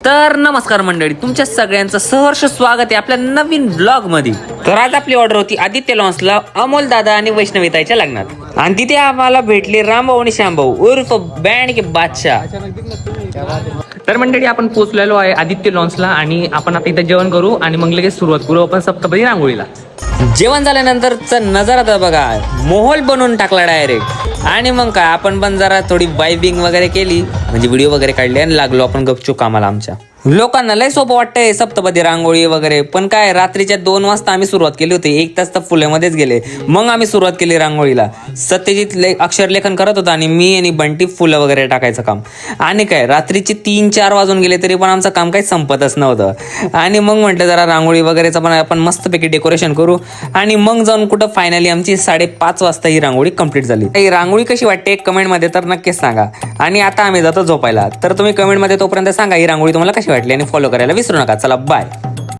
तर नमस्कार मंडळी, तुमच्या सगळ्यांचं सहर्ष स्वागत आहे आपल्या नवीन ब्लॉग मध्ये। तर आज आपली ऑर्डर होती आदित्य लॉन्सला अमोल दादा आणि वैष्णवीताईच्या लग्नात, आणि तिथे आम्हाला भेटले रामभाऊ आणि श्यामभाऊ उर्फ बँड के बादशाह। तर मंडळी आपण पोहोचलेलो आहे आदित्य लॉन्सला आणि आपण आता इथे जेवण करू आणि मग लगेच सुरुवात करू आपण सप्तपदी रांगोळीला। जेवण झाल्यानंतरचा नजारा तर बघा, माहोल बनवून टाकला डायरेक्ट। आणि मग काय आपण पण जरा थोडी वाइबिंग वगैरे केली, म्हणजे व्हिडिओ वगैरे काढले आणि लागलो आपण गपचूप कामाला। आमच्या लोकांना लय सोपं वाटतंय सप्तपदी रांगोळी वगैरे, पण काय रात्रीच्या 2 वाजता आम्ही सुरुवात केली होती, 1 तास तर फुल्यामध्येच गेले। मग आम्ही सुरुवात केली रांगोळीला। सत्यजित अक्षरलेखन करत होता आणि मी आणि बंटी फुलं वगैरे टाकायचं काम। आणि काय रात्रीचे 3-4 वाजून गेले तरी पण आमचं काम काही संपतच नव्हतं। आणि मग म्हटलं जरा रांगोळी वगैरेचं पण आपण मस्तपैकी डेकोरेशन करू, आणि मग जाऊन कुठं फायनली आमची 5:30 वाजता ही रांगोळी कंप्लीट झाली। ही रांगोळी कशी वाटते कमेंटमध्ये तर नक्कीच सांगा। आणि आता आम्ही जातो झोपायला, तर तुम्ही कमेंटमध्ये तोपर्यंत सांगा ही रांगोळी तुम्हाला कशी वाटली आणि फॉलो करायला विसरू नका। चला बाय।